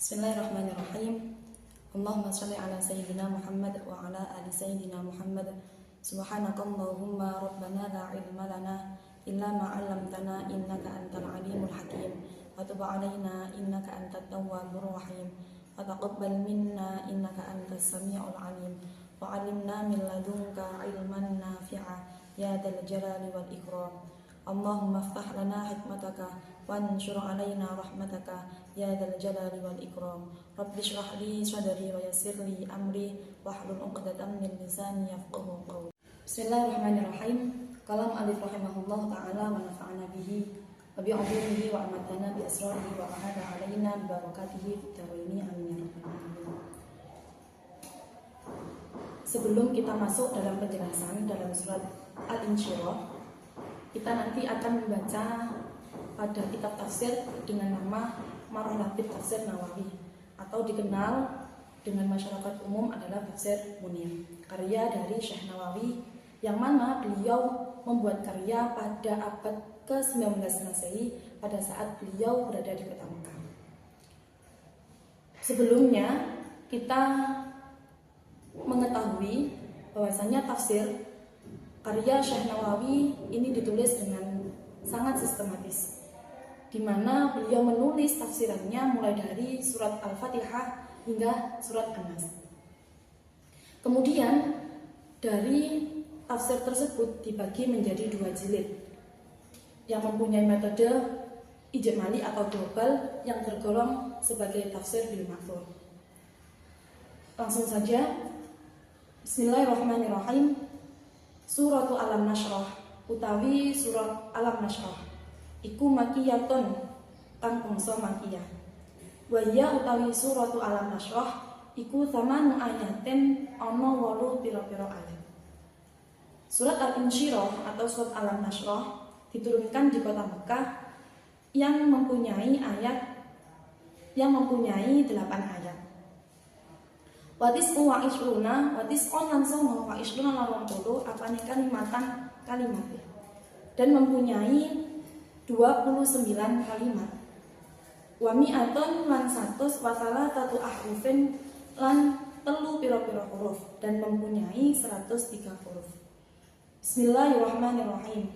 Bismillahirrahmanirrahim. Allahumma shalli ala sayyidina Muhammad wa ala ali sayyidina Muhammad. Subhanakallahumma rabbana la ilma lana illa ma 'allamtana innaka antal alimul hakim. Wa tub 'alaina innaka antat tawwabur rahim. Wa taqabbal minna innaka antas samiul alim. Wa 'allimna min ladunka ilman nafi'a ya dzal jalali wal ikram. Allahumma iftah lana hikmataka wanshur alaina rahmataka ya dzal jalali wal ikram. Rabbi shrah li sadri wa yassir li amri wahlul 'uqdatam min lisani yafqahu qawli. Bismillahirrahmanirrahim. Kalam alif rahimahullah ta'ala wa nafa'ana bihi wa bi'ulumihi wa amatana bi asrarihi wa ahada alaina bi barakatihi fid dharaini amin ya rabbal alamin. Sebelum kita masuk dalam penjelasan dalam surat Al-Insyirah, kita nanti akan membaca pada kitab tafsir dengan nama Marolabit Tafsir Nawawi atau dikenal dengan masyarakat umum adalah Tafsir Munir, karya dari Syekh Nawawi yang mana beliau membuat karya pada abad ke-19 Masehi pada saat beliau berada di kota Mekah. Sebelumnya kita mengetahui bahwasanya tafsir karya Syekh Nawawi ini ditulis dengan sangat sistematis, di mana beliau menulis tafsirannya mulai dari surat Al-Fatihah hingga surat An-Nas. Kemudian dari tafsir tersebut dibagi menjadi 2 jilid yang mempunyai metode ijmali atau global yang tergolong sebagai tafsir bil ma'thur. Langsung saja, Bismillahirrahmanirrahim. Suratu Alam Nashrah utawi surat Alam Nashrah iku makiyatun kang bangsa makiyah. Wa ya utawi suratu Alam Nashrah iku 8 ayatin ana 8 pira-pira ayat. Surat Al-Insyirah atau surat Alam Nashrah diturunkan di kota Mekah yang mempunyai 8 ayat. Watis wa isruna watis on langsung wa isruna lawan puluh apa nih kalimatan kalimat dan mempunyai 29 kalimat. Wa mi'atun lan 100 wa salatatu ahrufin lan 3 pira-pira huruf dan mempunyai 103 huruf. Bismillahirrahmanirrahim.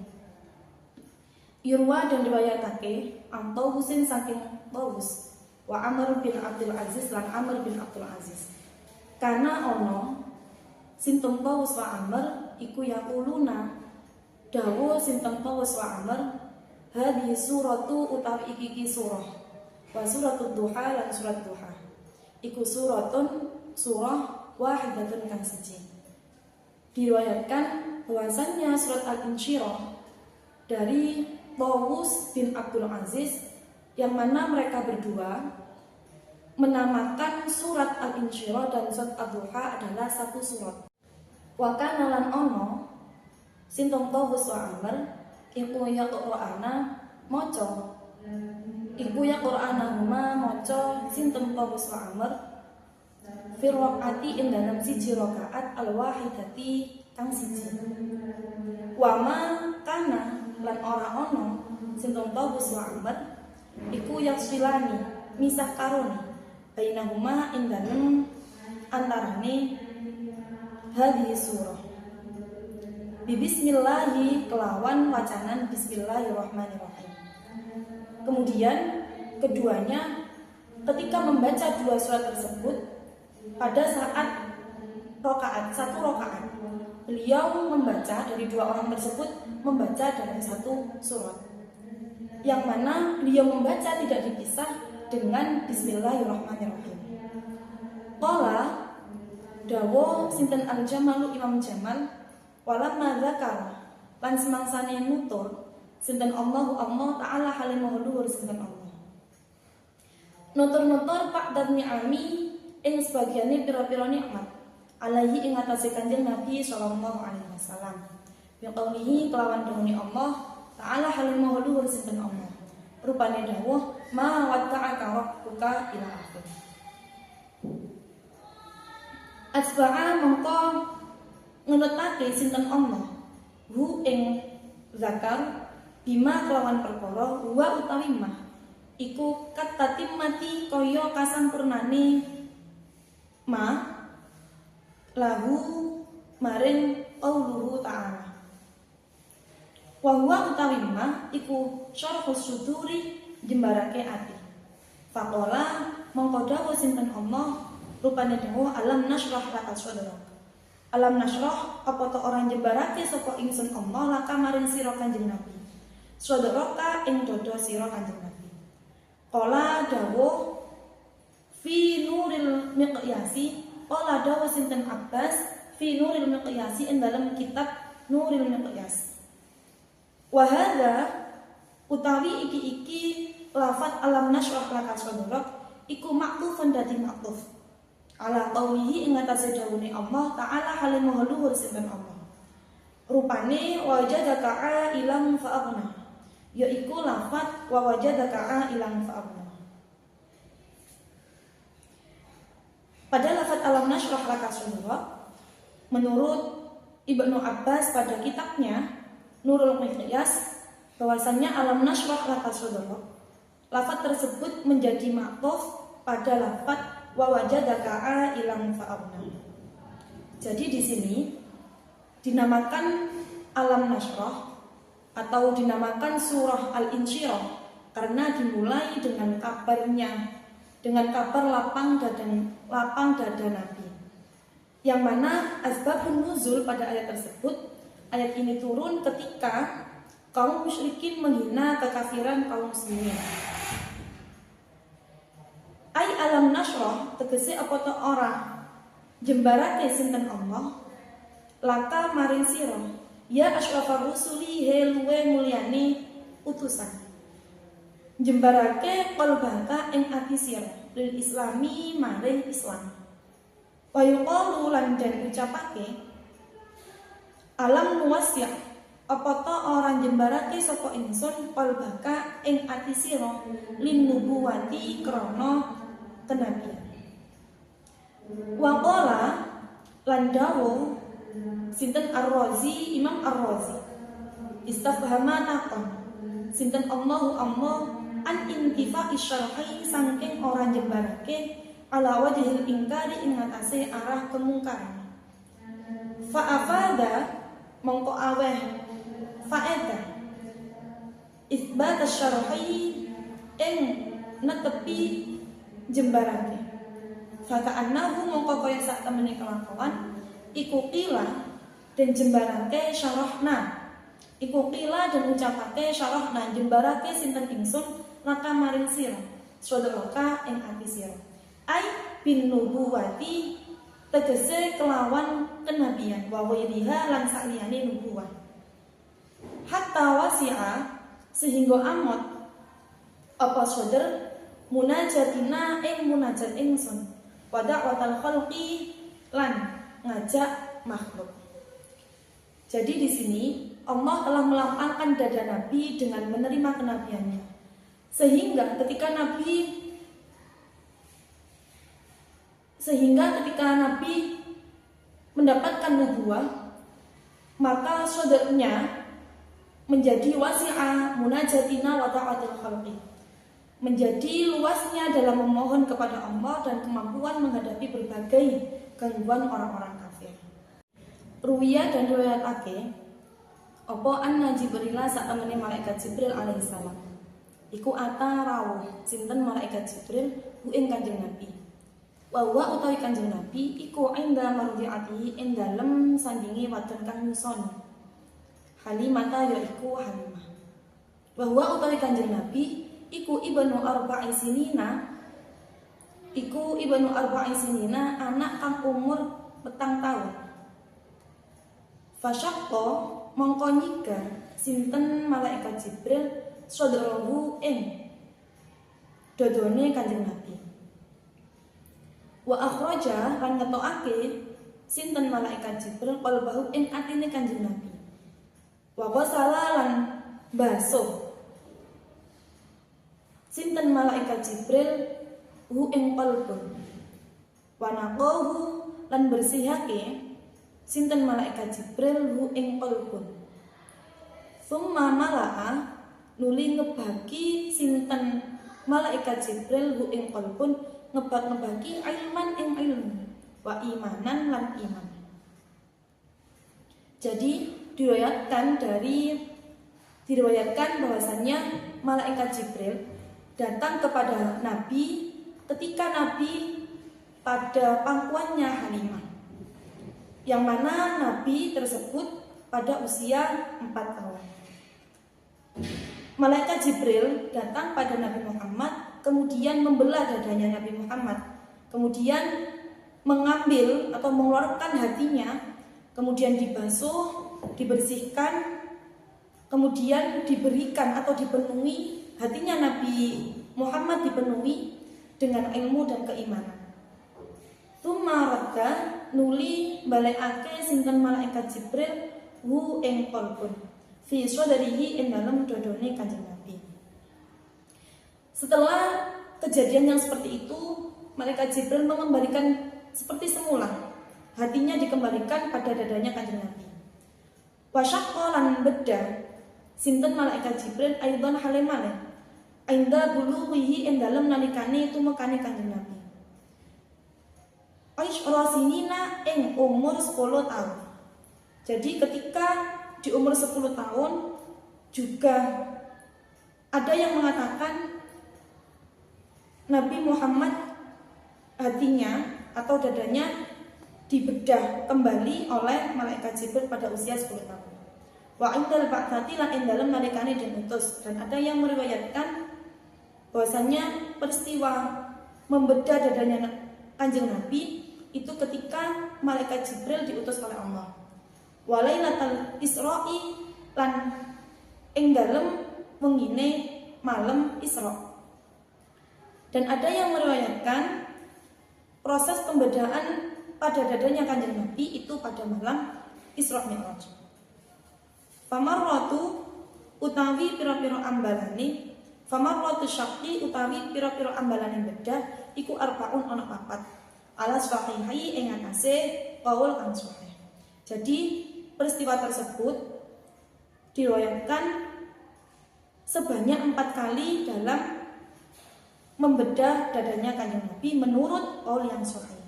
Irwa dan riwayatake antau Husin saking Tawus wa Amr bin Abdul Aziz lan Amr bin Abdul Aziz. Karena ono sinten Tawus wa Amr iku yaquluna dawu sinten Tawus wa Amr hadhihi suratu utawi iki surah wa suratul duha lan surat duha iku surah wahidatun kang siji. Diriwayatkan bahwasannya surat Al-Insyirah dari Tawus bin Abdul Aziz yang mana mereka berdua menamakan surat Al-Insyirah dan surat Ad-Duha adalah satu surat. Wa kana lan ono sinten Tawus wa Amr iku ya Qur'ana maca huma maca sinten Tawus wa Amr fi raqati ing dalam siji rakaat al-wahidati kang siji. Wa ma kana lan ora ono sinten Tawus wa Amr iku yaksilani misah karoni bainahuma indanem antarane hadhihi surah bismillahi kelawan wacanan bismillahirrahmanirrahim. Kemudian keduanya ketika membaca 2 surat tersebut pada saat satu rakaat beliau membaca dari 2 orang tersebut membaca dalam satu surat yang mana beliau membaca tidak dipisah dengan bismillahirrahmanirrahim. Qala dawo sinten al-Jamalu Imam Jamal walamma zakar lan semangsane nutur sinten Allah taala halimah luhur sinten Allah. Nutur-nutur pak dan ni'ami ing sebagiane pira-pira nikmat alaihi ing atase Kanjeng Nabi sallallahu alaihi wasallam. Bi qaulihi kelawan dawuh Allah taala halimah luhur sinten Allah. Rupane dawuh ma watta'aka rabbuka ila akhir. Asba'a mengko ngenutake sinten Allah hu ing zakar bima kelawan perkara wa utawi mah iku katatim mati kaya kasampurnane ma lahu maring qauluhu ta'ala. Wa huwa utawi ma iku syarhus suduri jembarake ati. Faqala mongko dawuh sinten Allah rupane dawuh alam nashrah laka sadrak. Alam nashrah apa to orang jembarake sapa ingsun Allah laka maring sira Kanjeng Nabi. Sadraka ing dodo sira Kanjeng Nabi. Qala dawuh fi nuril miqyasi, qala dawuh sinten Abbas fi nuril miqyasi ing dalam kitab Nuril Miqyas. Wa hadza utawi iki lafaz alam nashrah laka sadrak iku maktufun dadi maktuf ala qaulihi ing atase dawuhe Allah taala halim luhur sinten Allah. Rupane wajadaka ilang fa'abna, yaiku lafaz wa wajadaka ilang fa'abna. Pada lafaz alam nashrah laka sadrak menurut Ibnu Abbas pada kitabnya Nurul Miqyas bahwasannya alam nashrah laka sadrak lafaz tersebut menjadi maktuf pada lafaz wa wajadaka ilang fa'abna. Jadi di sini dinamakan alam nashrah atau dinamakan surah Al-Insyirah karena dimulai dengan kabarnya, dengan kabar lapang dada Nabi. Yang mana asbabun nuzul pada ayat tersebut, ayat ini turun ketika kaum musyrikin menghina kekafiran kaum muslimin. Ai alam nashrah tegese apa to ora jembarake sinten Allah laka maring sira ya asyrafar rusuli luwe mulyane utusan. Jembarake qalbaka ing ati sira lil islami maring Islam. Wa yuqalu lan den ucapake alam nuwasya apa to orang jembarake sapa ingsun qalbaka ing ati sira lin nubuwati krana kenabian. Wa qala lan dawuh sinten Ar-Razi, Imam Ar-Razi istafhama takon sinten Allahu Allah an intifa'i syarhi saking orang jembarake ala wajhil ingkari ing atase arah kemungkaran. Fa afada mongko aweh faedah isbat syarhi ing netepi jembarake. Faka'annahu mongko kaya sak temene kelakuan iku qila dan jembarake syarahna. Iku qila dan ucapake syarahna jembarake sinten ingsun laka maring sira sadraka ing ati sira. Ai bin nubuwati tegese kelawan kenabian wa wairiha lan saliyane nubuwah. Hatta wasi'a sehingga amot apa sadr munajatina ing munajat ingsun wa da'watal khalqi lan ngajak makhluk. Jadi di sini Allah telah melapangkan dada Nabi dengan menerima kenabiannya. Sehingga ketika Nabi mendapatkan nubuwah, maka saudaranya menjadi wasi'ah munajatina wa ta'atil khalqi, menjadi luasnya dalam memohon kepada Allah dan kemampuan menghadapi berbagai gangguan orang-orang kafir. Ruwiyah dan riwayatake apa anna Jibril sak temene malaikat Jibril alaihi salam iku ata rawuh sinten malaikat Jibril hu ing Kanjeng Nabi. Wa wa utawi Kanjeng Nabi iku inda mardiati ing dalem sandinge wadon kang nyusoni. Halimah yaiku Halimah. Wa wa utawi Kanjeng Nabi iku ibnu arba'i sinina. Iku ibnu arba'i sinina anak kang umur 4 tahun. Fasyaqqa mongko nyika sinten malaikat Jibril sadrahu ing dodone Kanjeng Nabi. Wa akhraja lan ngetokake sinten malaikat Jibril qalbahu ing atine Kanjeng Nabi. Wa qasala lan basuh sinten malaikat Jibril hu ing qalbun. Wa naqahu lan bersihake sinten malaikat Jibril hu ing qalbun. Summa mala'a nuli ngebagi sinten malaikat Jibril hu ing qalbun ngebagi ilman ing ilmu wa imanan lan iman. Jadi diriwayatkan bahwasannya malaikat Jibril datang kepada Nabi ketika Nabi pada pangkuannya Halimah, yang mana Nabi tersebut pada usia 4 tahun. Malaikat Jibril datang pada Nabi Muhammad, kemudian membelah dadanya Nabi Muhammad, kemudian mengambil atau mengeluarkan hatinya, kemudian dibasuh, dibersihkan, kemudian diberikan atau dipenuhi hatinya Nabi Muhammad, dipenuhi dengan ilmu dan keimanan. Tsumma radda nuli balekake sinten malaikat Jibril hu ing qalbun fi sadrihi ing dalem dodone Kanjeng Nabi. Setelah kejadian yang seperti itu, malaikat Jibril mengembalikan seperti semula, hatinya dikembalikan pada dadanya Kanjeng Nabi. Wa syaqqa lan bedda sinten malaikat Jibril aidan halimale ainda bulughihi ing dalem nalikane tumekane Kanjeng Nabi. Aisra sinina ing umur 10 tahun. Jadi ketika di umur 10 tahun juga ada yang mengatakan Nabi Muhammad hatinya atau dadanya dibedah kembali oleh malaikat Jibril pada usia 10 tahun. Wa indal ba'tsati lan ing dalem nalikane diutus, dan ada yang meriwayatkan bahwasanya peristiwa membedah dadanya Kanjeng Nabi itu ketika malaikat Jibril diutus oleh Allah. Walailatul Isra'i lan ing dalem wengine malam Isra. Dan ada yang meriwayatkan proses pembedahan pada dadanya Kanjeng Nabi itu pada malam Isra Mi'raj. Famarratu utawi pira-pira ambalane, famarratu syaqi utawi pira-pira ambalane bedah iku arbaun ana 4. Alas sahihai ing atase qaul kang sahih. Jadi peristiwa tersebut diriwayatkan sebanyak 4 kali dalam membedah dadanya Kanjeng Nabi menurut qaul yang sahih.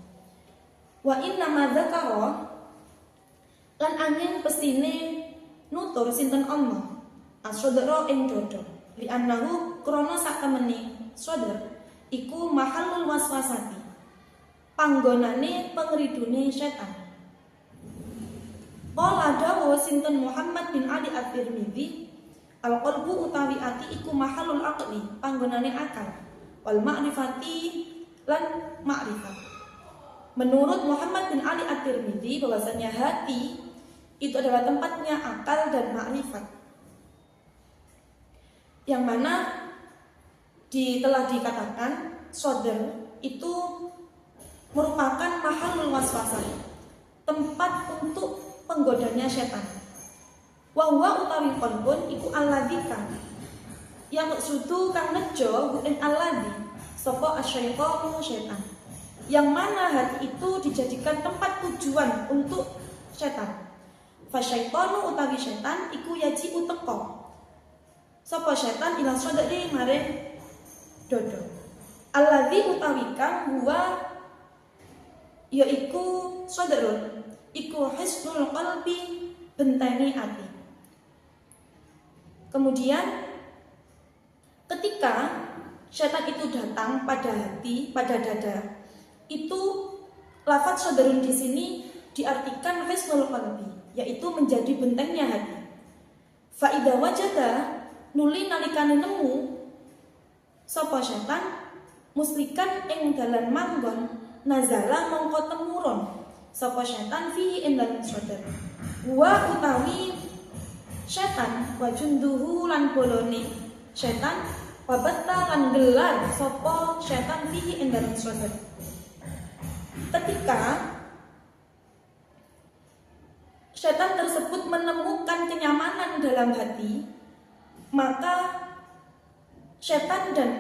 Wa inna ma dzakara lan angin pestine nutur sinten Allah as-sadra ing dodo li annahu krana sak temene sadar iku mahallul waswasati, panggonane pengridune setan. Qala dawu sinten Muhammad bin Ali At-Tirmidzi, al-qalbu utawi ati iku mahallul aqli, panggonane akal, wal ma'rifati lan ma'rifat. Menurut Muhammad bin Ali At-Tirmidzi bahwasanya hati itu adalah tempatnya akal dan ma'rifat, yang mana telah dikatakan sadar itu merupakan mahallul waswasah, tempat untuk penggodanya setan. Wa huwa utawi qalbun iku alladzika yang maksudu kang nejo bukan alladzi sapa asyaitanu setan, yang mana hati itu dijadikan tempat tujuan untuk setan. Fasyaitanu utawi setan iku yaji uteko sapa setan ila sadari mare dodo. Alladzi utawi kang huwa yaiku sadarun iku hisnul qalbi, benteni hati. Kemudian ketika setan itu datang pada hati, pada dada, itu lafaz sadarun di sini diartikan hisnul qalbi, yaitu menjadi bentengnya hati. Fa idza wajada nuli nalikane nemu sapa setan muslikan ing dalan manggon nazala mongko temurun sapa setan fi ing dalam sadar. Wa utawi setan wa junduhu lan bolone setan wabatta lan gelar sapa setan fi ing dalam sadar. Ketika setan tersebut menemukan kenyamanan dalam hati, maka setan dan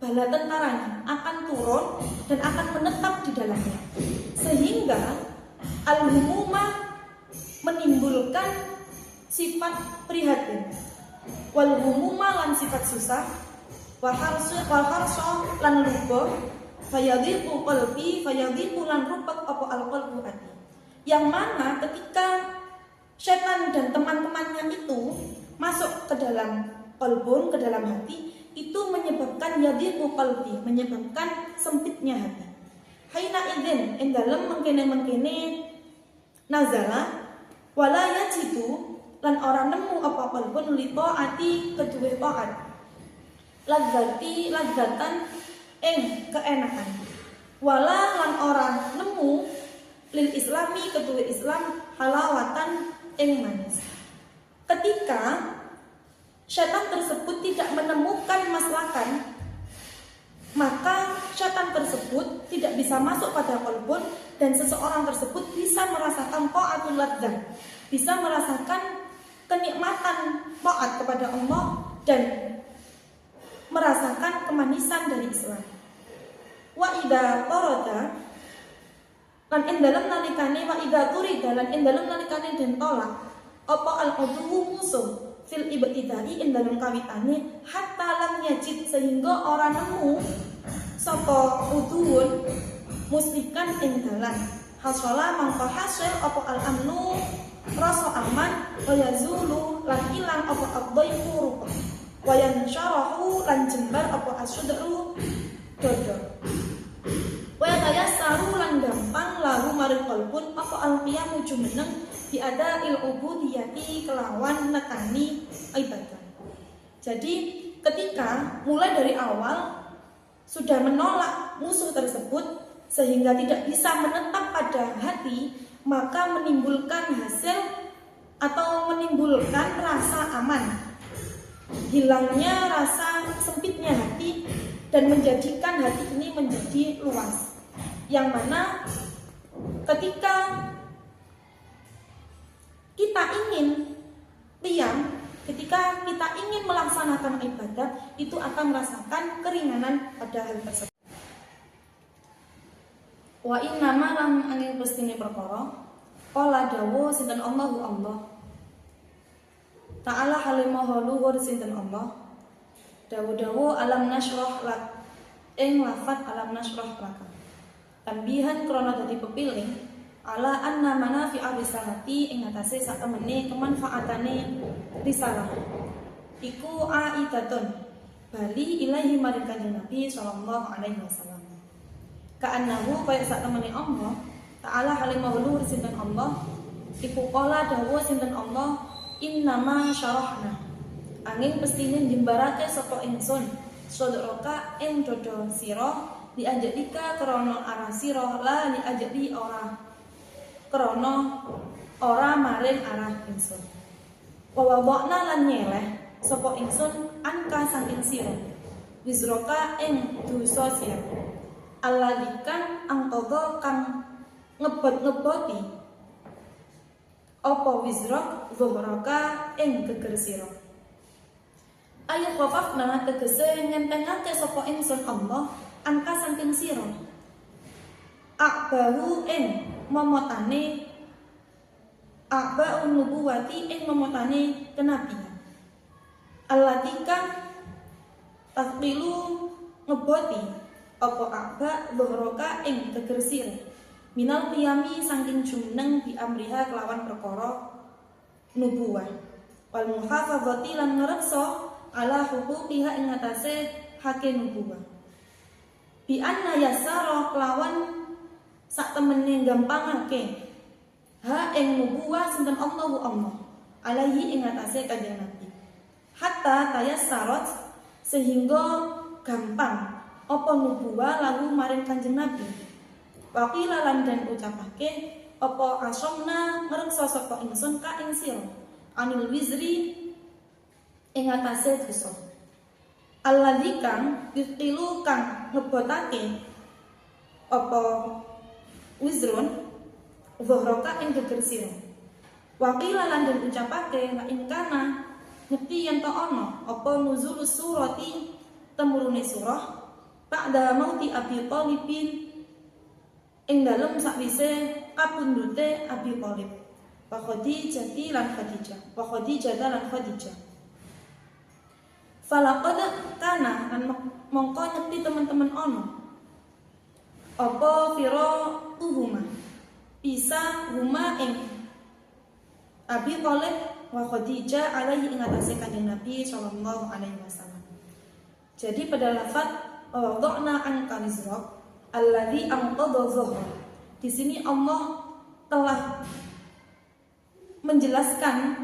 bala tentaranya akan turun dan akan menetap di dalamnya, sehingga al-humumah menimbulkan sifat prihatin, wal humumah lan sifat susah, wa harsa lan lupa fayadhiqu qalbi fayadhiqu lan rupak apa alqalbu ati. Yang mana ketika setan dan teman-temannya itu masuk ke dalam qalbun, ke dalam hati, itu menyebabkan yadhiqu qalbi, menyebabkan sempitnya hati. Haina idzin ing dalem mengkene-mengkene nazala wala yajidu lan ora nemu apa qalbun li taati kedue taat. Ladzatan ing keenakan. Wala lan ora nemu lil islami kedue Islam halawatan ing manis. Ketika syaitan tersebut tidak menemukan maslakan, maka syaitan tersebut tidak bisa masuk pada qalbun dan seseorang tersebut bisa merasakan taatul ladzah, bisa merasakan kenikmatan taat kepada Allah dan merasakan kemanisan dari Islam. Wa idza tarada lan ing dalem nalikane wa idza turida lan ing dalem nalikane den tolak apa al-udhu musuh fil ibtidai ing dalem kawitane hatta lam yajid sehingga ora nemu sapa udhun muslikan ing dalan hasala mangko hasil apa al-amnu rasa aman wa yazulu lan ilang apa ad-dhaifu rupa wa yansharahu lan jembar apa asudru dodo wa yatayassaru lan gampang lahu maring qalbun apa al-qiyamu jumeneng bi adail ubudiyati kelawan nekani ibadah. Jadi ketika mulai dari awal sudah menolak musuh tersebut sehingga tidak bisa menetap pada hati, maka menimbulkan hasil atau menimbulkan rasa aman, hilangnya rasa sempitnya hati dan menjadikan hati ini menjadi luas. Yang mana ketika kita ingin diam, ketika kita ingin melaksanakan ibadah, itu akan merasakan keringanan pada hal tersebut. Wa inna ma lam angin pestine perkara qala dawu sinten Allahu Allah Ta'ala halimaha luhur sinten Allah dawu alam nasyrah lak ing lafat alam nasyrah laka tambihan krana dadi pepiling ala anna manafi'a risalati ing atase satemene kemanfaatane risalah iku aidatun bali ilahi maring kanjeng Nabi sallallahu alaihi wasallam ka'annahu kaya satemene Allah Ta'ala halimahu luhur sinten Allah iku qala dawu sinten Allah innama syarahna angin pestine jembarake sapa ingsun sadraka ing dodo sira diajadika krana arah sira la diajadi ora krana ora maring arah ingsun wa wadana lan nyeleh sapa ingsun anka saking sira wizroka ing dosa sira alladikan angkodo kang ngebot-ngeboti apa wizrok zuhraka ing geger sira ayo khafafna tegese ngentengake sapa ingsun Allah angka saking sira akbahu ing momotane akba nubuwati ing momotane kenabian alladikan tasbilu ngeboti apa akba dhuhroka ing geger sira minal qiyami saking jumeneng di amriha kelawan perkara nubuwah wal muhafadzati lan ngreksa ala huquqiha ing atase hake nubuwah bi anna yasara kelawan sak temene gampangake ha ing nubuwah sinten Allahu Allah alaihi ing atase kanjeng Nabi hatta tayassarat sehingga gampang apa nubuwah lalu maring kanjeng Nabi waqila lan dan ucapake apa asomna ngreksa sapa ingsun ka ing sira anil wizri ing atase dosa alladzi kang yutilu kang ngebotake apa wizrun zuhraka ing geger sira waqila lan dan ucapake la ing kana ngerti yen ta ana apa nuzul surati temurune surah ba'da mauti Abi Thalibin ing dalem sakwise kapundhute Abi Thalib wa Khadijah lan Khadijah Falaqad kana lan mongko nyekti teman-teman ono apa firaqtuhuma bisa huma ing Abi Thalib wa Khadijah alaihi ing atase Kanjeng Nabi sallallahu alaihi wasallam. Jadi pada lafaz wada'na anka wizrak alladzi anqadha dhahrak. Di sini Allah telah menjelaskan,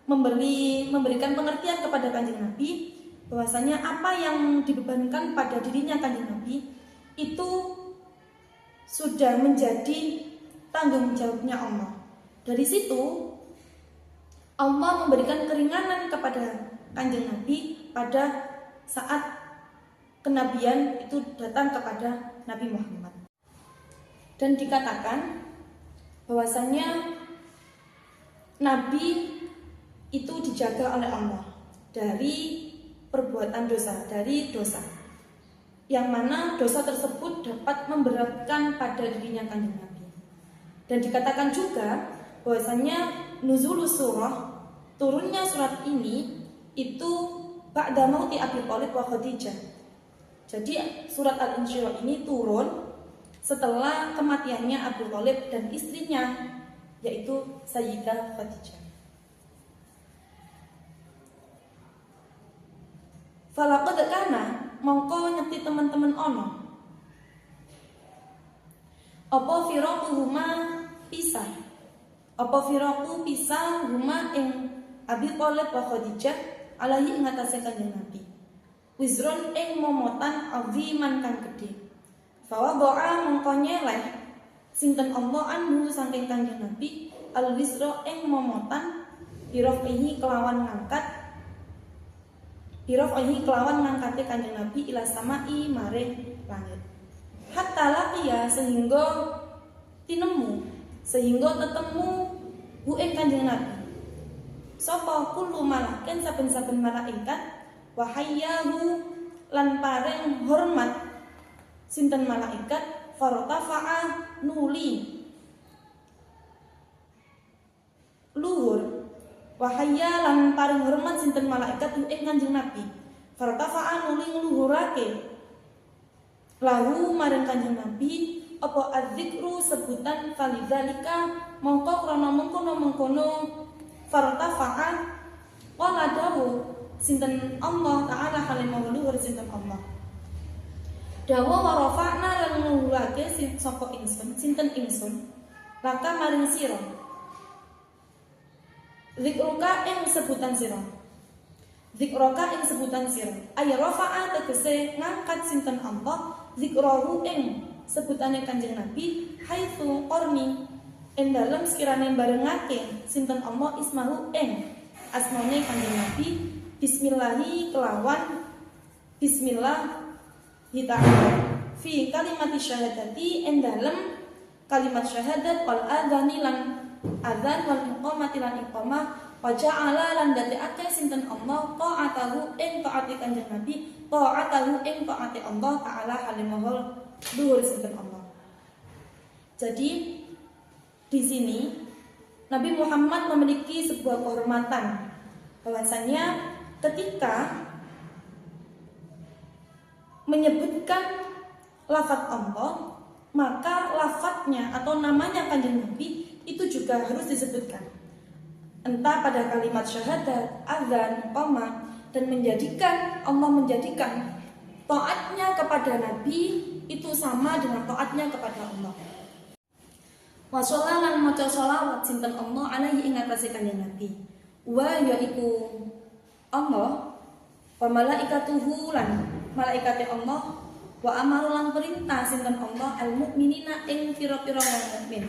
memberikan pengertian kepada Kanjeng Nabi bahwasanya apa yang dibebankan pada dirinya Kanjeng Nabi itu sudah menjadi tanggung jawabnya Allah. Dari situ Allah memberikan keringanan kepada Kanjeng Nabi pada saat kenabian itu datang kepada Nabi Muhammad. Dan dikatakan bahwasanya Nabi itu dijaga oleh Allah dari perbuatan dosa, dari dosa. Yang mana dosa tersebut dapat memberatkan pada dirinya Kanjeng Nabi. Dan dikatakan juga bahwasanya nuzulus surah, turunnya surat ini itu ba'da mauti Abi Thalib wa Khadijah. Jadi surat Al-Insyirah ini turun setelah kematiannya Abu Thalib dan istrinya yaitu Sayyidah Khadijah. Falaqad kana mongko nyekti teman-teman ono apa firaquhuma pisah, apa firaqu pisah huma ing Abi Thalib wa Khadijah alaihi ing atase Kanjeng Nabi wizron ing momotan aziman kang gedhe. Fawadha'a mongko nyeleh sinten Allah anhu saking Kanjeng Nabi al wizra ing momotan birafihi kelawan ngangkat ngangkate Kanjeng Nabi ila samai maring langit. Hatta laqiya sehingga tetemu hu ing Kanjeng Nabi. Sapa kullu malakin saben-saben malaikat wa hayyahu lan paring hormat sinten malaikat fartafa'a nuli luhur wahaya lan paring hormat sinten malaikat ing Kanjeng Nabi fartafa'a nuli ngluhurake lahu maring Kanjeng Nabi apa adzikru sebutan falidzalika mongko krana mengkono fartafa'a qala dawu sinten Allah taala halimah luhur sinten Allah dawa wa rafa'na lan ngluhurake sapa ingsun sinten ingsun laka maring sira zikroka ing sebutan sira ay rafa'a tegese ngangkat sinten Allah zikrohu ing sebutane Kanjeng Nabi haitsu qarni ing dalem sekirane barengake sinten Allah ismahu ing asmane Kanjeng Nabi bismillahi kelawan bismillah ta'ala fi kalimat syahadati ing dalem kalimat syahadat wal adzani lan adzan wal iqamati lan iqamah wa ja'ala lan dadekake sinten Allah ta'atahu ing taati Kanjeng Nabi ta'atahu ing taati Allah taala halimahul dhuwur sinten Allah. Jadi di sini Nabi Muhammad memiliki sebuah kehormatan bahwasanya ketika menyebutkan lafaz Allah maka lafaznya atau namanya Kanjeng Nabi itu juga harus disebutkan entah pada kalimat syahadat, azan, qamah dan Allah menjadikan taatnya kepada Nabi itu sama dengan taatnya kepada Allah. Wa shollallahu maca sholawat sinten Allah alaihi ing atase Kanjeng Nabi wa yaiku Allah wa malaikatuhu lan malaikate Allah wa amarulan perintah sinten Allah al mukminina ing pira-pira wong mukmin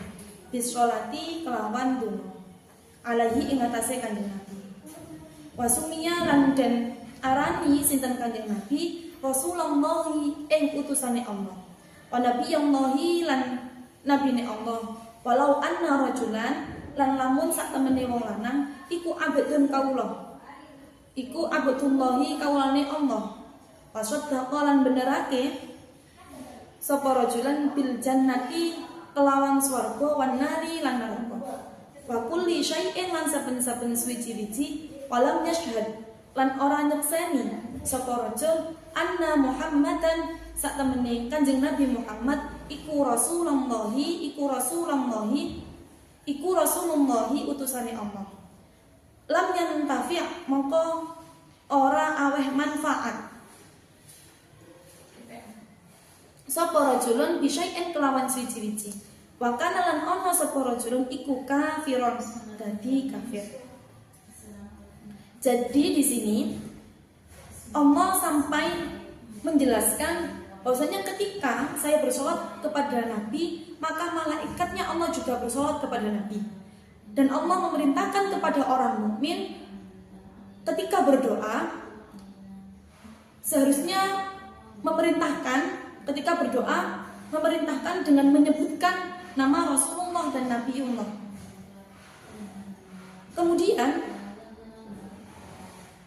bisolati kelawan dungo alaihi ing atase Kanjeng Nabi wa sumiya lan den arani sinten Kanjeng Nabi Rasulullah ing utusane Allah wa nabiyallahi lan nabine Allah walau anna rajulan lan lamun sak temene wong lanang iku abdun kawula iku abdullahi kawulane Allah fasaddaqa lan benerake sapa rajulan bil jannati kelawan swarga wan nari lan neraka wa kulli syai'in lan saben-saben suci-wiji walam yashhad lan ora nyekseni sapa rajul anna Muhammadan sak temene Kanjeng Nabi Muhammad iku Rasulullahi utusane Allah. Lam yantafi' mongko ora aweh manfaat sapa rajulun bisyai'in kelawan suci-wici. Wa kana lan ana sapa rajulun iku kafiron, dadi kafir. Jadi di sini Allah sampai menjelaskan bahwasanya ketika saya bersolat kepada Nabi, maka malaikatnya Allah juga bersolat kepada Nabi. Dan Allah memerintahkan kepada orang mukmin ketika berdoa seharusnya ketika berdoa memerintahkan dengan menyebutkan nama Rasulullah dan Nabiullah. Kemudian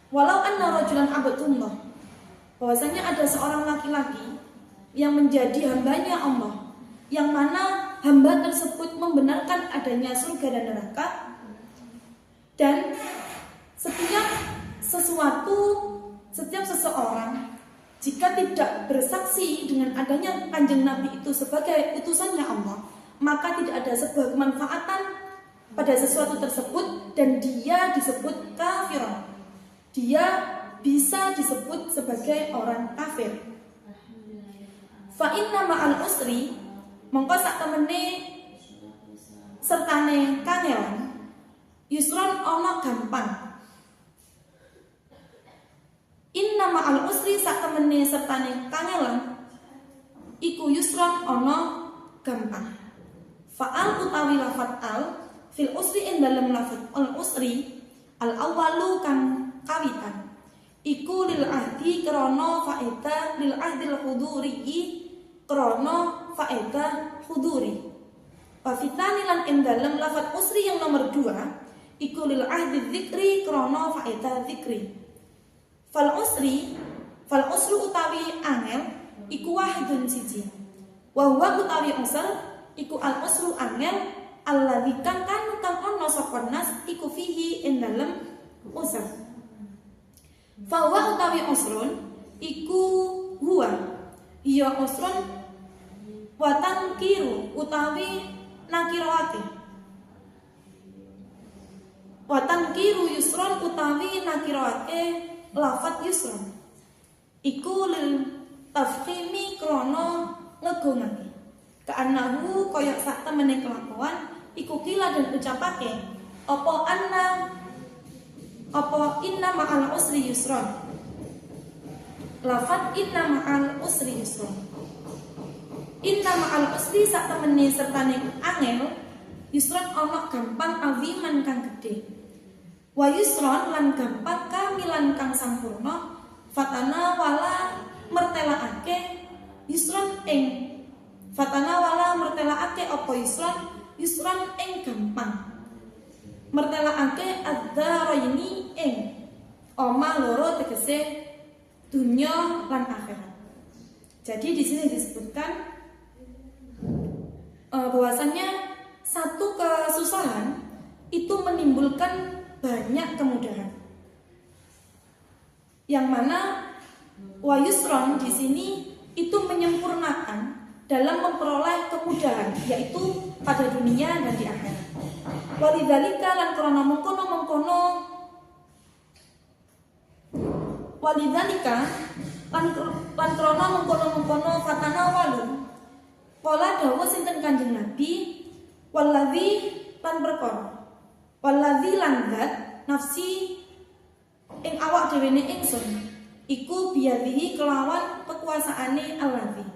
walau anna rajulan abdullah, bahwasanya ada seorang laki-laki yang menjadi hambanya Allah, yang mana hamba tersebut membenarkan adanya surga dan neraka, dan setiap seseorang jika tidak bersaksi dengan adanya Kanjeng Nabi itu sebagai utusannya Allah, maka tidak ada sebuah kemanfaatan pada sesuatu tersebut dan dia disebut kafir. Dia bisa disebut sebagai orang kafir. Fa inna ma'al usri mongko sak temene sertane kangelan yusron ana gampang. Inna ma'al usri sak temene sertane kangelan iku yusron ana gampang. Fa'al utawi lafat al fil usri ing dalem lafat al usri al awalu kang kawitan iku lil ahdi krana faedah lil ahdil huduri krana faedah huduri. Wa fitani lan ing dalem lafat usri yang nomor 2 iku lil ahdi dzikri krana faedah dzikri. Fal usru utawi angel iku wahidun siji. Wa huwa utawi usr iku al usru angel alladzi kang ana sapa nas iku fihi ing dalem usr. Fa huwa utawi usrun iku huwa ya usrun wa tankiru utawi nakirake. Wa tankiru yusron utawi nakirake lafat yusron iku lil tafkhimi krana ngegungake. Kaanahu kaya sak temene kelakuan iku kila dan ucapake apa inna ma'al usri yusron. Lafat inna ma'al usri yusron. Inna ma'al usri sak temene sertane angel yusron ana gampang awiman kang gedhe. Wa yusron lan gampang kamilan kang sampurna fatana wala mertelaake yusron ing fatana wala mertelaake apa yusron ing gampang mertelaake adzaraini ing oma loro tegese dunya lan akhirat. Jadi di sini disebutkan bahwasannya satu kesusahan itu menimbulkan banyak kemudahan. Yang mana wa yusron di sini itu menyempurnakan dalam memperoleh kemudahan, yaitu pada dunia dan di akhirat. Walidzalika lan krana mengkono walidzalika lan krana mengkono fatana walu pola dawuh sinten Kanjeng Nabi waladzi lan perkara waladzi lan zat nafsi ing awak dhewe ne ingsun iku biyadihi kelawan kekuasaane alladzi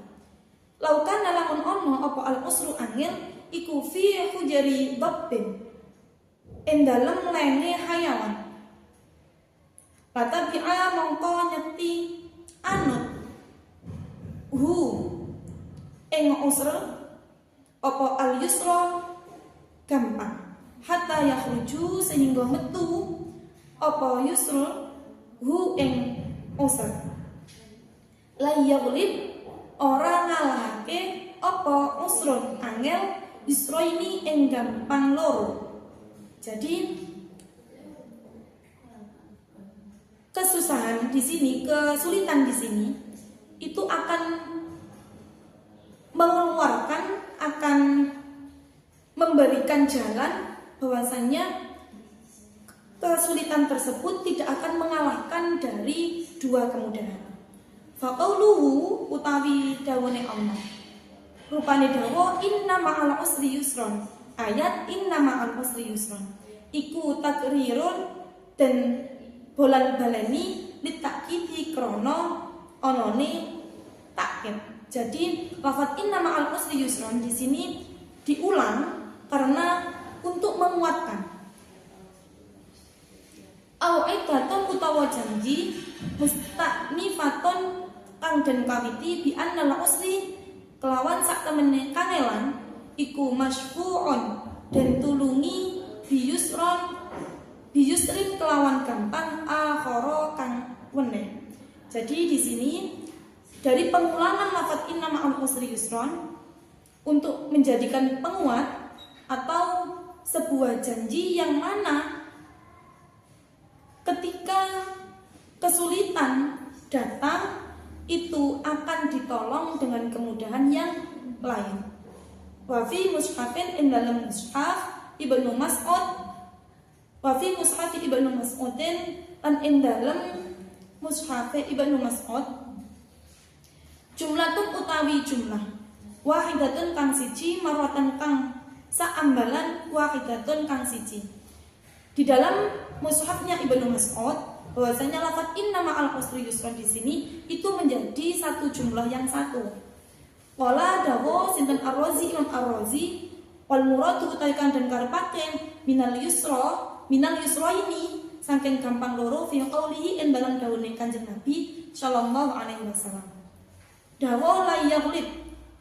laukan lamun ono apa al usru angel iku fi hujari dabbin ing dalem lene hayawan patabi'a mongko nyeti anut hu ing usra apa al yusra gampang hatta yakhruju sehingga metu apa yusra hu ing usra la yaghlib ora ngalahake apa usrun angel yusra ini ing gampang loro. Jadi kesusahan di sini, kesulitan di sini itu akan mengeluarkan, akan memberikan jalan bahwasanya kesulitan tersebut tidak akan mengalahkan dari dua kemudahan. Faqauluhu utawi dawane Allah. Rupane dawa inna ma'al usri yusron. Ayat inna ma'al usri yusron. Iku takrirun dan bolan-baleni litakidi krono onone takkid. Jadi lafaz inna ma'al usri yusron di sini diulang karena untuk menguatkan. Au'idatun utawa janji mustaknifatun kang den kawiti bi annal usri kelawan sak temene kangelan iku masyfu'un den tulungi biyusrin kelawan gampang akhara kang wene. Jadi di sini dari pengulangan lafaz inna ma'al usri yusron untuk menjadikan penguat atau sebuah janji yang mana ketika kesulitan datang itu akan ditolong dengan kemudahan yang lain. Wa fi mushafin in dalam mushaf Ibnu Mas'ud, wa fi mushaf Ibnu Mas'udin dan in dalam mushaf Ibnu Mas'ud jumlatun utawi jumlah wahidatun kang siji marwatan kang saambalan wahidatun kang siji. Di dalam mushafnya Ibnu Mas'ud bahwasanya lafaz inna ma'al usri yusron di sini itu menjadi satu jumlah yang satu. Qala dawu sinten Ar-Razi Imam Ar-Razi wal muradu utawikan dan karepaken minal yusra ini saking gampang loro fi qaulihi ing dalam dawuhe Kanjeng Nabi sallallahu alaihi wasallam. Dawu la yaghlib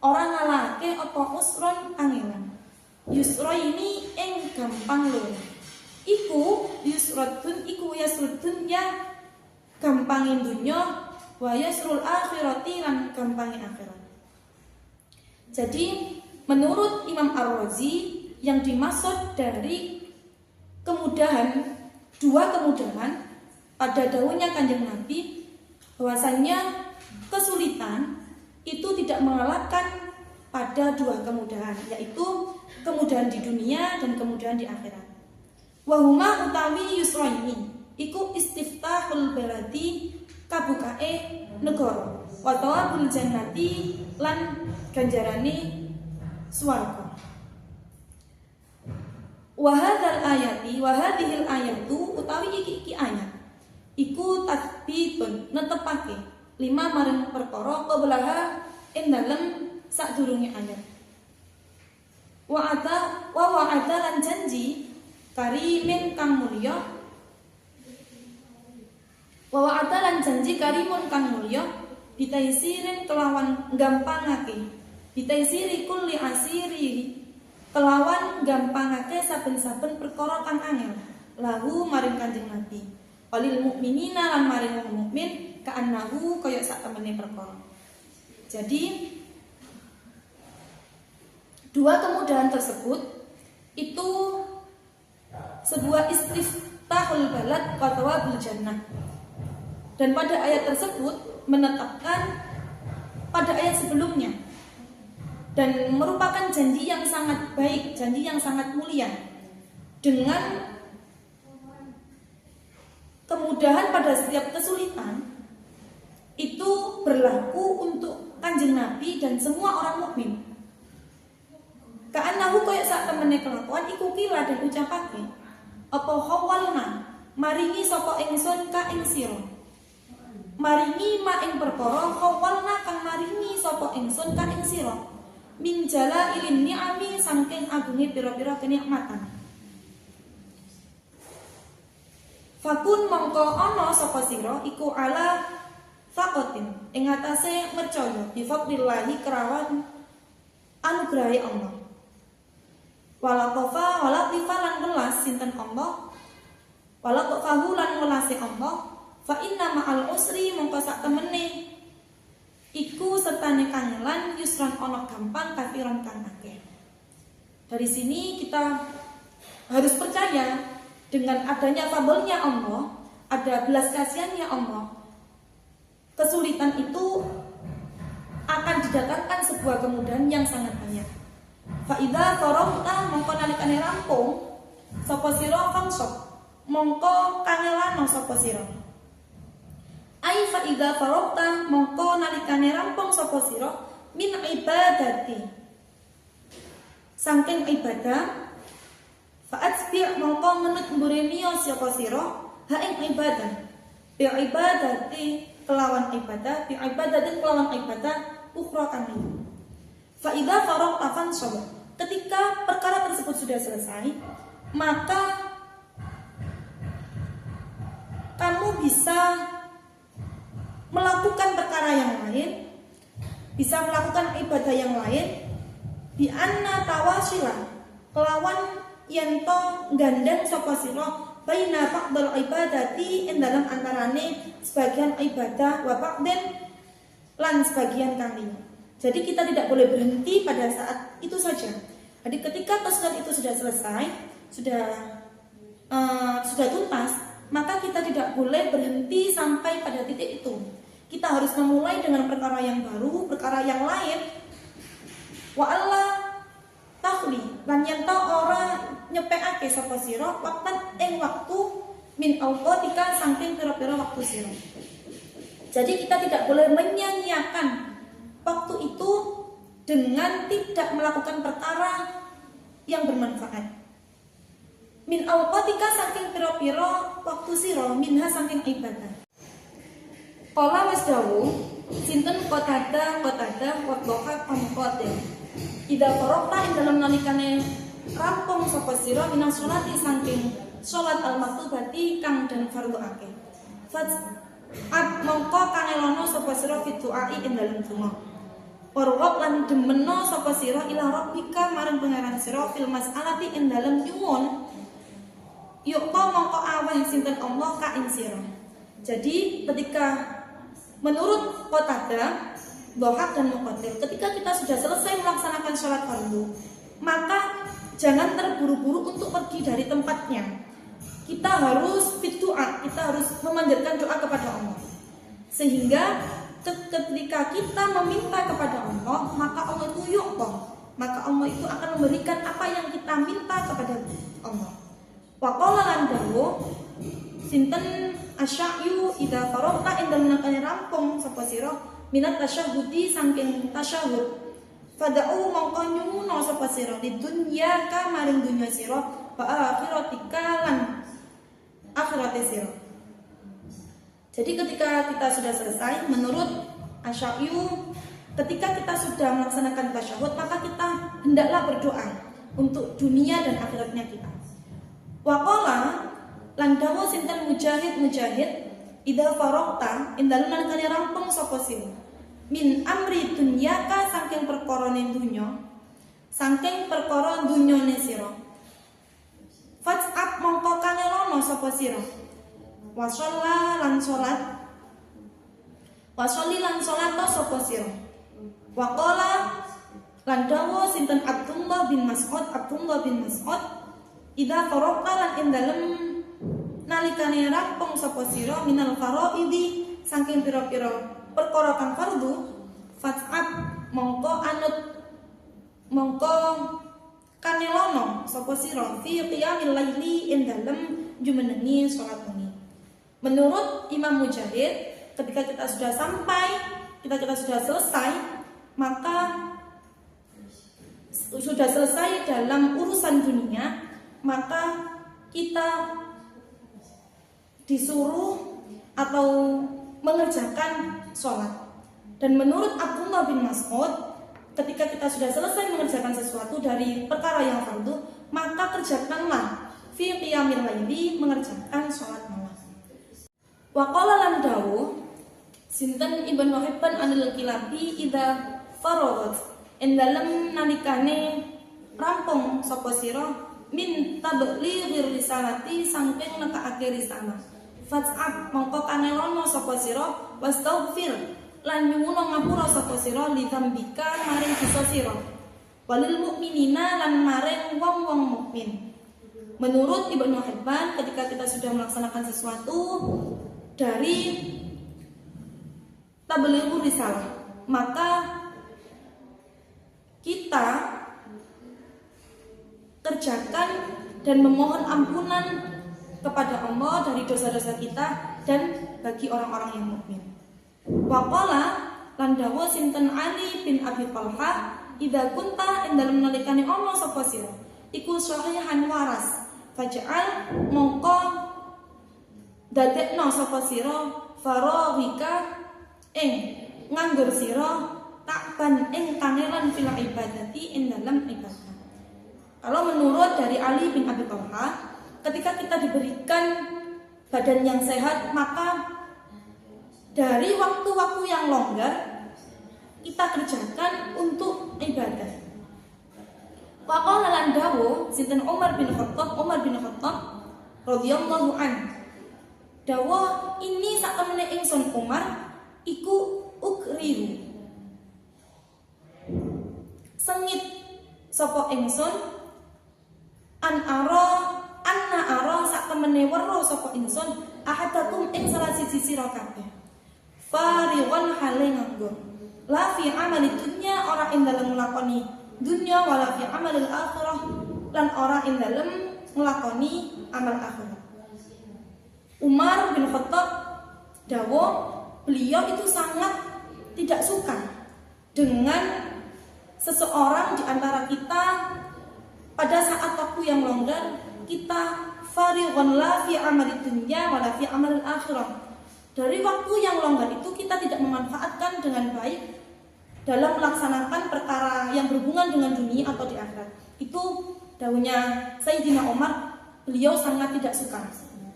orang ngalake apa usron angelan. Yusra ini ing gampang loro. Iku yusratun iku yasrutun ya gampangin dunya wa yasrul akhirati lan gampangin akhirat. Jadi menurut Imam Ar-Razi yang dimaksud dari kemudahan, dua kemudahan pada dawuhnya Kanjeng Nabi bahwasanya kesulitan itu tidak mengalahkan pada dua kemudahan, yaitu kemudahan di dunia dan kemudahan di akhirat. Wahuma utawi yusraini iku istiftahul baladi kabukae negara wa thawabul jannati lan ganjarane swarga. Wa hadzal ayati wa hadhil ayatu utawi iki ayat iku tathbitun netepake lima maring perkara qablaha ing dalem sadurunge ayat. Wa'ada lan janji karimin kang mulya wa wa'ada lan janji karimun kang mulya bitaisirin kelawan gampangake bitaisiri kulli asiri kelawan gampangake saben-saben perkara kang angel lahu maring Kanjeng Nabi walil mukminina lan maring wong mukmin ka'annahu kaya sak temene perkara. Jadi dua kemudahan tersebut itu sebuah istiftahul balad wa thawabul jannah. Dan pada ayat tersebut menetapkan pada ayat sebelumnya dan merupakan janji yang sangat baik, janji yang sangat mulia dengan kemudahan pada setiap kesulitan itu berlaku untuk Kanjeng Nabi dan semua orang mukmin. Ka'annahu kaya sak temene kelakuan iku kila dan ucapake apa khawalna maringi sapa ingsun ka ing sira. Maringi ma ing perkara khawalna kang maringi sapa ingsun ka ing sira. Min jala ilin ni'ami saking agunge pira-pira kenikmatan. Fakun mongko ana sapa sira iku ala faqatin ing atase mercaya bi fadlillahi kerawan anugrahe Allah. Walaqafa walatifa lan welas sinten Allah walaqafahu lan welase Allah fa inna ma'al usri mongko sak temene iku sertane kangelan yusran ana gampang kafiran kang akeh. Dari sini kita harus percaya dengan adanya fadlnya Allah, ada belas kasihannya Allah, kesulitan itu akan didatangkan sebuah kemudahan yang sangat banyak. Fa idza faragta mongko nalikane rampung sapa sira fangsop mongko kangelano sapa sira. Ai fa idza faragta mongko nalikane rampung sapa sira min ibadati saking ibadah, fa atbi' mongko menut mburenio sapa sira ha ing ibadah bi ibadati kelawan ibadah bi ibadatin kelawan ibadah ukhra kami. Fa idza faragta fansab, ketika perkara tersebut sudah selesai, maka kamu bisa melakukan perkara yang lain, bisa melakukan ibadah yang lain, bi anna tawasila kelawan yento gandeng sapa sira baina ba'dal ibadati ing dalam antarane sebagian ibadah wa ba'den lan sebagian kami. Jadi kita tidak boleh berhenti pada saat itu saja. Jadi ketika tasawuf itu sudah selesai, sudah tuntas, maka kita tidak boleh berhenti sampai pada titik itu. Kita harus memulai dengan perkara yang baru, perkara yang lain. Wa Allah tahli lan yen ta ora nyepekake sapa sira waktan ing waktu min auqatika saking pira-pira waktu sira. Jadi kita tidak boleh menyia-nyiakan waktu itu dengan tidak melakukan perkara yang bermanfaat. Min auqatika saking pira-pira waktu sira minha saking ibadah. Qala wis dawuh sinten qatada wa dhaqat amqatin. Ida faraqta ing dalam nalikane rampung sapa sira minas sholati saking salat al-maktubati kang dan fardhu akeh. Mongko kangelono sapa sira fi du'ai ing dalem donga. Warghab lan demeno sapa sira ila rabbika marang pangeran sira fil mas'alati ing dalem nyuwun yukta mongko aweh sinten Allah ka ing sira. Jadi ketika menurut Qatadah, Dhahak dan Muqatil, ketika kita sudah selesai melaksanakan sholat fardu, maka jangan terburu-buru untuk pergi dari tempatnya. Kita harus berdoa, kita harus memanjatkan doa kepada Allah. Sehingga ketika kita meminta kepada Allah, maka Allah itu yu'ta, maka Allah itu akan memberikan apa yang kita minta kepada Allah. Wa qala lan dawuh sinten asya'yu idza faragta indal nakane rampung sapa sira minat tasyahudi saking tasyahud fada'u mongko nyuwuna sapa sira di dunya ka maring dunya sira wa akhiratika lan akhirate sira. Jadi ketika kita sudah selesai menurut asya'yu, ketika kita sudah melaksanakan tasyahud, maka kita hendaklah berdoa untuk dunia dan akhiratnya kita. Wa qala lan dawuh sinten mujahid idza faragta indal nalikane rampung sapa sira min amri dunyaka saking perkarane dunya saking perkara dunyane sira fat'ab mongko kangelono sapa sira wasalla lan salat wasolli lan salat sapa sira wa qala lan dawuh sinten Abdullah bin Mas'ud idza faragta lan indalem nalikane rampung sapa sira minal faraidi saking pira-pira perkara kang fardu fat'ab mongko kanelono sapa sira fi qiyamil laili ing dalem jumenengi salat wengi. Menurut Imam Mujahid, ketika kita sudah selesai, maka sudah selesai dalam urusan dunia, maka kita disuruh atau mengerjakan sholat. Dan menurut Abdullah bin Mas'ud, ketika kita sudah selesai mengerjakan sesuatu dari perkara yang fardu, maka kerjakanlah fi qiyamil laili, mengerjakan sholat malam. Wa qala lan dawuh sinten Ibnu Hibban anil Kilabi idza faragat in dalem nalikane rampung sapa sira min tablighir risalati saking nekake risalah. Fat'ab mongko kanelono sapa sira wastaghfir lan nyuwun ngapura sapa sira li dzambika maring dosa sira walil mukminina lan maring wong-wong mukmin. Menurut Ibnu Hibban, ketika kita sudah melaksanakan sesuatu dari tablighu risalah, maka kita kerjakan dan memohon ampunan kepada Allah dari dosa-dosa kita dan bagi orang-orang yang mukmin. Waqala lan dawuh sinten Ali bin Abi Thalhah, idza kunta ing dalem nalikane ana sapa sira iku sahihan waras, faj'al mongko dadekno sapa sira faraghika ing nganggur sira takban ing kangelan fil ibadati ing dalem ibadah. Kalau menurut dari Ali bin Abi Thalhah, ketika kita diberikan badan yang sehat, maka dari waktu-waktu yang longgar kita kerjakan untuk ibadah. Waqala lan dawuh sinten Umar bin Khattab radhiyallahu an. Dawuh ini sak temene ingsun Umar iku ukriru. Sengit sapa ingsun anna ara sak temene weruh sapa ingsun ahadakum ing salah siji sira kabeh fariwan hale nganggur la fi amali dunya ora ing dalem nglakoni dunya wala fi amalil akhirah lan ora ing dalem nglakoni amal akhirat. Umar bin Khattab dawuh beliau itu sangat tidak suka dengan seseorang di antara kita pada saat waktu yang longgar kita farighun la fi amali dunya wala fi amalil akhirah. Dari waktu yang longgar itu kita tidak memanfaatkan dengan baik dalam melaksanakan perkara yang berhubungan dengan dunia atau di akhirat. Itu dawuhnya Sayyidina Umar, beliau sangat tidak suka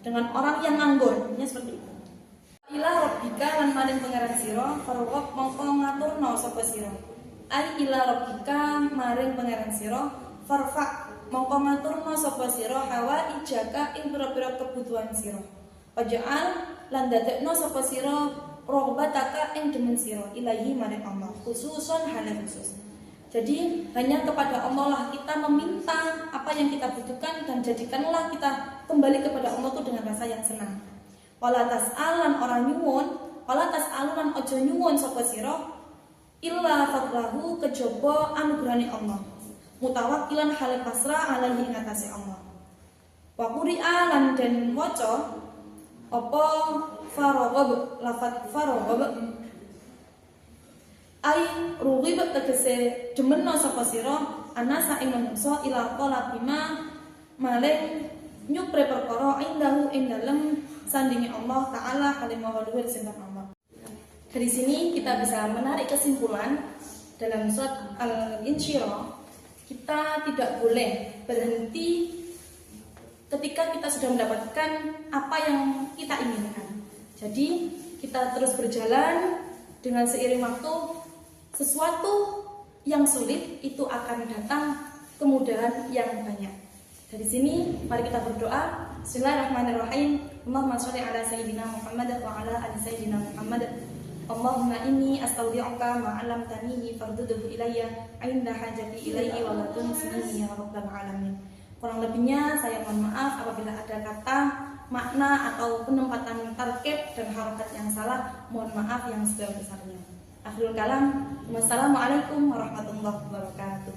dengan orang yang nganggur, seperti itu. Ila rabbika lan maring pangeran sira farwaq mongko ngaturno sapa sira. Ai ila rabbika maring pangeran sira farfa mongko ngaturno sapa sira hawa ijaka ing pira-pira kebutuhan sira. Waja'al lan dadekno sapa sira rohbataka ing demen sira ilahi maring Allah khususon hal khusus. Jadi hanya kepada Allah lah kita meminta apa yang kita butuhkan dan jadikanlah kita kembali kepada Allah itu dengan rasa yang senang. Wala tas'alan orang nyuwun, wala tas'alan ojo nyuwun sapa sira illa fadlahu kejaba anugerahane Allah. Mutawakkilan hal pasrah alaihi ing atase Allah. Wa quri'a lan den waca apa faragab lafat faragab ai rughib tegese demenno sapa sira anasa ing manungsa ila qala bima maling nyupre perkara indahu ing dalem sandinge Allah taala kalimah luhur sinten Allah. Dari sini kita bisa menarik kesimpulan dalam surat Al-Insyirah, kita tidak boleh berhenti ketika kita sudah mendapatkan apa yang kita inginkan. Jadi kita terus berjalan dengan seiring waktu, sesuatu yang sulit itu akan datang kemudahan yang banyak. Dari sini mari kita berdoa. Bismillahirrahmanirrahim. Allahumma sholli ala sayyidina Muhammad wa ala ali sayyidina Muhammad. Allahumma inni astaudi'uka ma 'allamtanihi fardudhu ilayya 'inda hajati ilayhi wa la tunsini ya rabbal alamin. Kurang lebihnya saya mohon maaf apabila ada kata, makna atau penempatan tarkib dan harokat yang salah. Mohon maaf yang sebesar-besarnya. Akhirul kalam. Wassalamualaikum warahmatullahi wabarakatuh.